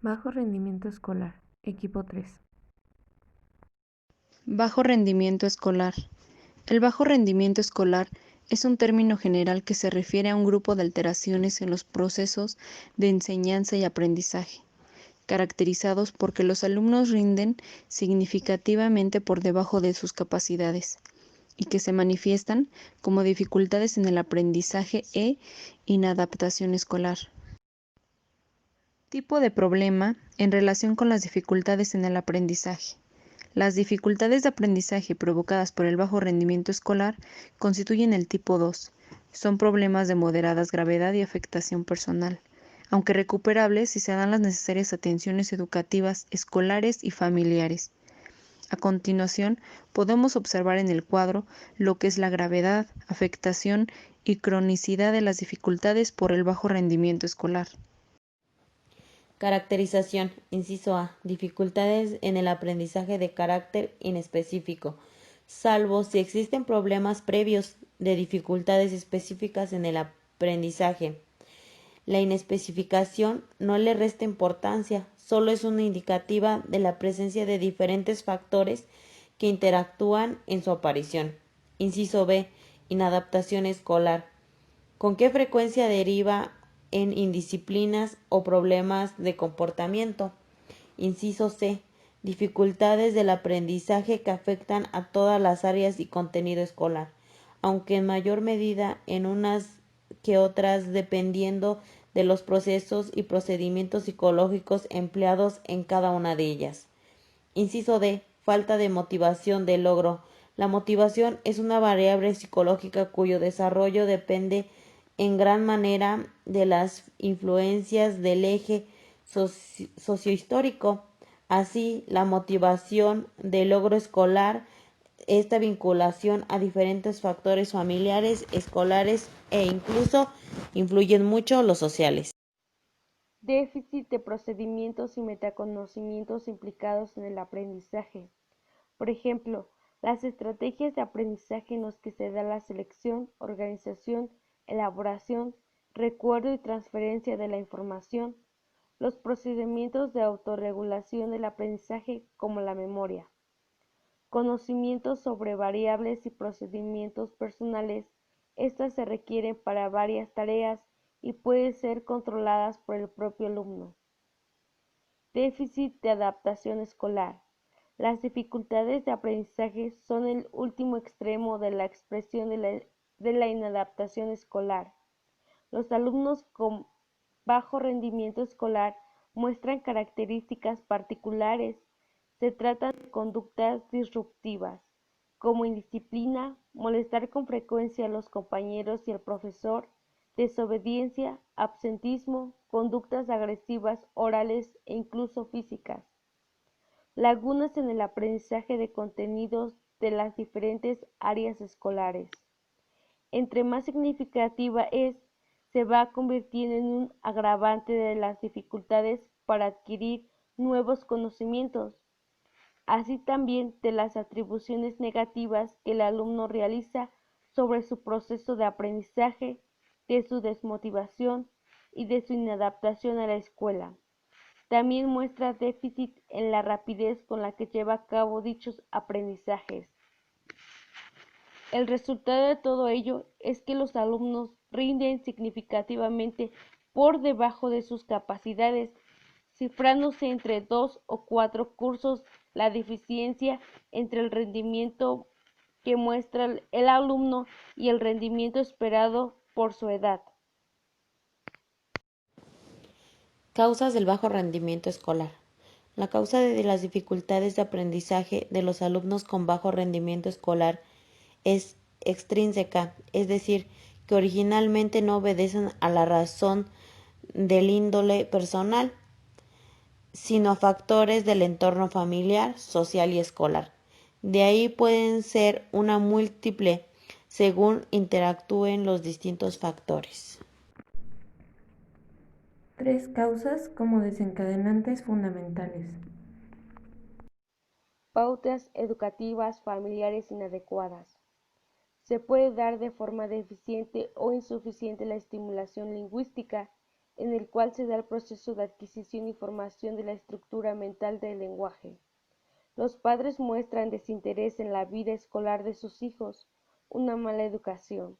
Bajo rendimiento escolar, equipo 3. Bajo rendimiento escolar. El bajo rendimiento escolar es un término general que se refiere a un grupo de alteraciones en los procesos de enseñanza y aprendizaje, caracterizados porque los alumnos rinden significativamente por debajo de sus capacidades y que se manifiestan como dificultades en el aprendizaje e inadaptación escolar. Tipo de problema en relación con las dificultades en el aprendizaje. Las dificultades de aprendizaje provocadas por el bajo rendimiento escolar constituyen el tipo 2. Son problemas de moderadas gravedad y afectación personal, aunque recuperables si se dan las necesarias atenciones educativas, escolares y familiares. A continuación, podemos observar en el cuadro lo que es la gravedad, afectación y cronicidad de las dificultades por el bajo rendimiento escolar. Caracterización. Inciso A. Dificultades en el aprendizaje de carácter inespecífico, salvo si existen problemas previos de dificultades específicas en el aprendizaje. La inespecificación no le resta importancia, solo es una indicativa de la presencia de diferentes factores que interactúan en su aparición. Inciso B. Inadaptación escolar. ¿Con qué frecuencia deriva en indisciplinas o problemas de comportamiento? Inciso C. Dificultades del aprendizaje que afectan a todas las áreas y contenido escolar, aunque en mayor medida en unas que otras dependiendo de los procesos y procedimientos psicológicos empleados en cada una de ellas. Inciso D. Falta de motivación de logro. La motivación es una variable psicológica cuyo desarrollo depende en gran manera de las influencias del eje sociohistórico. Así, la motivación del logro escolar, esta vinculación a diferentes factores familiares, escolares e incluso influyen mucho los sociales. Déficit de procedimientos y metaconocimientos implicados en el aprendizaje. Por ejemplo, las estrategias de aprendizaje en las que se da la selección, organización, elaboración, recuerdo y transferencia de la información, los procedimientos de autorregulación del aprendizaje como la memoria, conocimientos sobre variables y procedimientos personales. Estas se requieren para varias tareas y pueden ser controladas por el propio alumno. Déficit de adaptación escolar. Las dificultades de aprendizaje son el último extremo de la expresión de la inadaptación escolar. Los alumnos con bajo rendimiento escolar muestran características particulares. Se trata de conductas disruptivas, como indisciplina, molestar con frecuencia a los compañeros y al profesor, desobediencia, absentismo, conductas agresivas orales e incluso físicas. Lagunas en el aprendizaje de contenidos de las diferentes áreas escolares. Entre más significativa es, se va convirtiendo en un agravante de las dificultades para adquirir nuevos conocimientos, así también de las atribuciones negativas que el alumno realiza sobre su proceso de aprendizaje, de su desmotivación y de su inadaptación a la escuela. También muestra déficit en la rapidez con la que lleva a cabo dichos aprendizajes. El resultado de todo ello es que los alumnos rinden significativamente por debajo de sus capacidades, cifrándose entre 2 o 4 cursos la deficiencia entre el rendimiento que muestra el alumno y el rendimiento esperado por su edad. Causas del bajo rendimiento escolar. La causa de las dificultades de aprendizaje de los alumnos con bajo rendimiento escolar es extrínseca, es decir, que originalmente no obedecen a la razón del índole personal, sino a factores del entorno familiar, social y escolar. De ahí pueden ser una múltiple según interactúen los distintos factores. 3 causas como desencadenantes fundamentales. Pautas educativas familiares inadecuadas. Se puede dar de forma deficiente o insuficiente la estimulación lingüística en el cual se da el proceso de adquisición y formación de la estructura mental del lenguaje. Los padres muestran desinterés en la vida escolar de sus hijos, una mala educación.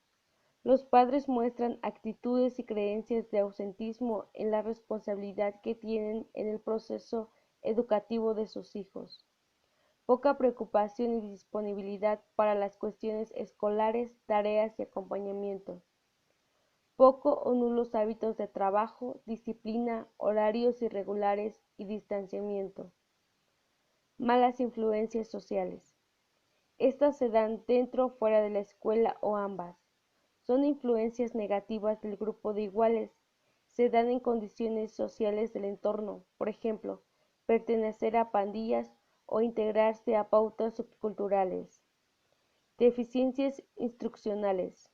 Los padres muestran actitudes y creencias de ausentismo en la responsabilidad que tienen en el proceso educativo de sus hijos. Poca preocupación y disponibilidad para las cuestiones escolares, tareas y acompañamiento. Poco o nulos hábitos de trabajo, disciplina, horarios irregulares y distanciamiento. Malas influencias sociales. Estas se dan dentro o fuera de la escuela o ambas. Son influencias negativas del grupo de iguales. Se dan en condiciones sociales del entorno, por ejemplo, pertenecer a pandillas o integrarse a pautas subculturales. Deficiencias instruccionales.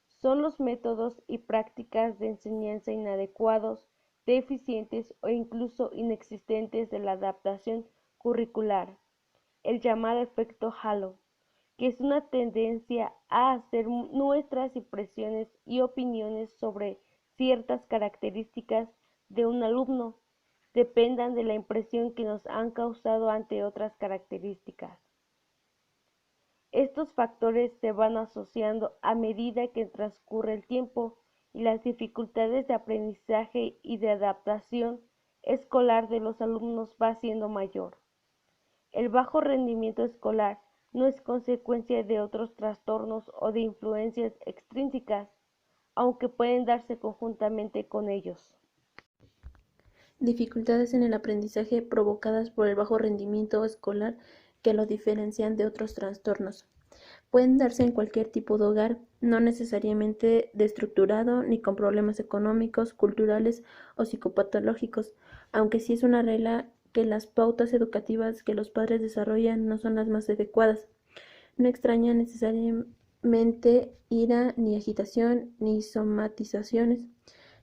Son los métodos y prácticas de enseñanza inadecuados, deficientes o incluso inexistentes de la adaptación curricular, el llamado efecto halo, que es una tendencia a hacer nuestras impresiones y opiniones sobre ciertas características de un alumno dependan de la impresión que nos han causado ante otras características. Estos factores se van asociando a medida que transcurre el tiempo y las dificultades de aprendizaje y de adaptación escolar de los alumnos va siendo mayor. El bajo rendimiento escolar no es consecuencia de otros trastornos o de influencias extrínsecas, aunque pueden darse conjuntamente con ellos. Dificultades en el aprendizaje provocadas por el bajo rendimiento escolar que lo diferencian de otros trastornos. Pueden darse en cualquier tipo de hogar, no necesariamente destructurado ni con problemas económicos, culturales o psicopatológicos, aunque sí es una regla que las pautas educativas que los padres desarrollan no son las más adecuadas. No extraña necesariamente ira, ni agitación, ni somatizaciones.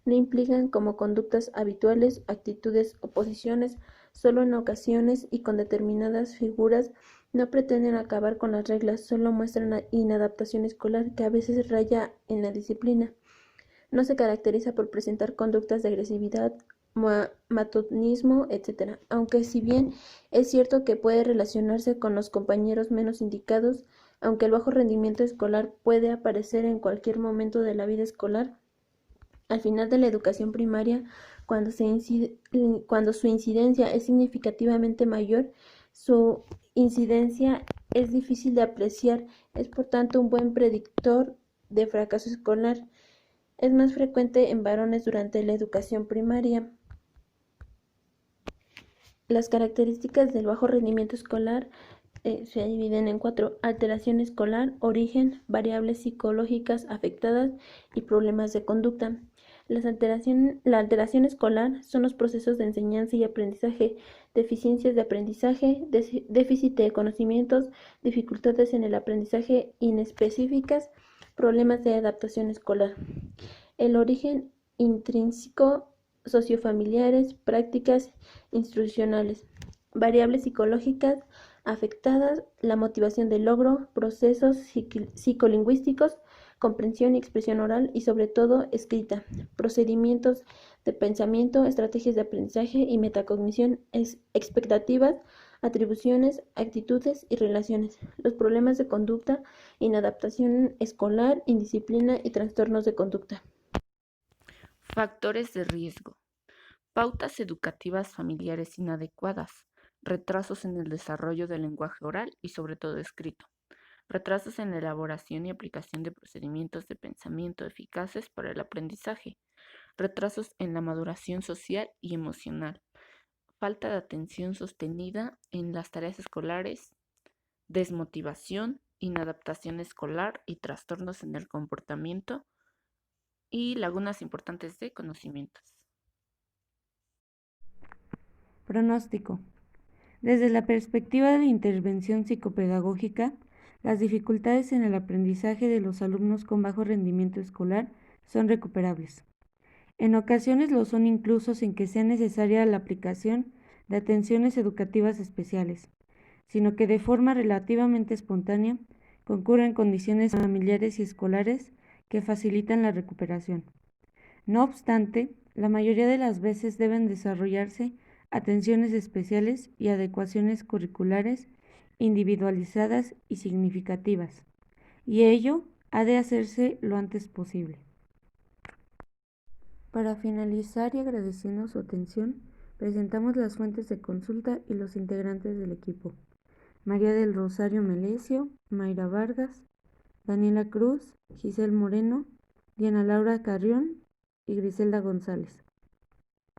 No implican como conductas habituales, actitudes o posiciones, solo en ocasiones y con determinadas figuras. No pretenden acabar con las reglas, solo muestran inadaptación escolar que a veces raya en la disciplina. No se caracteriza por presentar conductas de agresividad, matonismo, etc. Aunque si bien es cierto que puede relacionarse con los compañeros menos indicados, aunque el bajo rendimiento escolar puede aparecer en cualquier momento de la vida escolar, al final de la educación primaria, cuando su incidencia es significativamente mayor, su incidencia es difícil de apreciar, es por tanto un buen predictor de fracaso escolar. Es más frecuente en varones durante la educación primaria. Las características del bajo rendimiento escolar se dividen en 4: alteración escolar, origen, variables psicológicas afectadas y problemas de conducta. La alteración escolar son los procesos de enseñanza y aprendizaje, deficiencias de aprendizaje, déficit de conocimientos, dificultades en el aprendizaje inespecíficas, problemas de adaptación escolar. El origen intrínseco, sociofamiliares, prácticas institucionales, variables psicológicas afectadas, la motivación del logro, procesos psicolingüísticos, comprensión y expresión oral y sobre todo escrita, procedimientos de pensamiento, estrategias de aprendizaje y metacognición, expectativas, atribuciones, actitudes y relaciones, los problemas de conducta, inadaptación escolar, indisciplina y trastornos de conducta. Factores de riesgo. Pautas educativas familiares inadecuadas. Retrasos en el desarrollo del lenguaje oral y sobre todo escrito. Retrasos en la elaboración y aplicación de procedimientos de pensamiento eficaces para el aprendizaje. Retrasos en la maduración social y emocional. Falta de atención sostenida en las tareas escolares. Desmotivación, inadaptación escolar y trastornos en el comportamiento y lagunas importantes de conocimientos. Pronóstico. Desde la perspectiva de la intervención psicopedagógica, las dificultades en el aprendizaje de los alumnos con bajo rendimiento escolar son recuperables. En ocasiones lo son incluso sin que sea necesaria la aplicación de atenciones educativas especiales, sino que de forma relativamente espontánea concurren condiciones familiares y escolares que facilitan la recuperación. No obstante, la mayoría de las veces deben desarrollarse atenciones especiales y adecuaciones curriculares individualizadas y significativas, y ello ha de hacerse lo antes posible. Para finalizar y agradeciendo su atención, presentamos las fuentes de consulta y los integrantes del equipo: María del Rosario Melesio, Mayra Vargas, Daniela Cruz, Giselle Moreno, Diana Laura Carrión y Griselda González.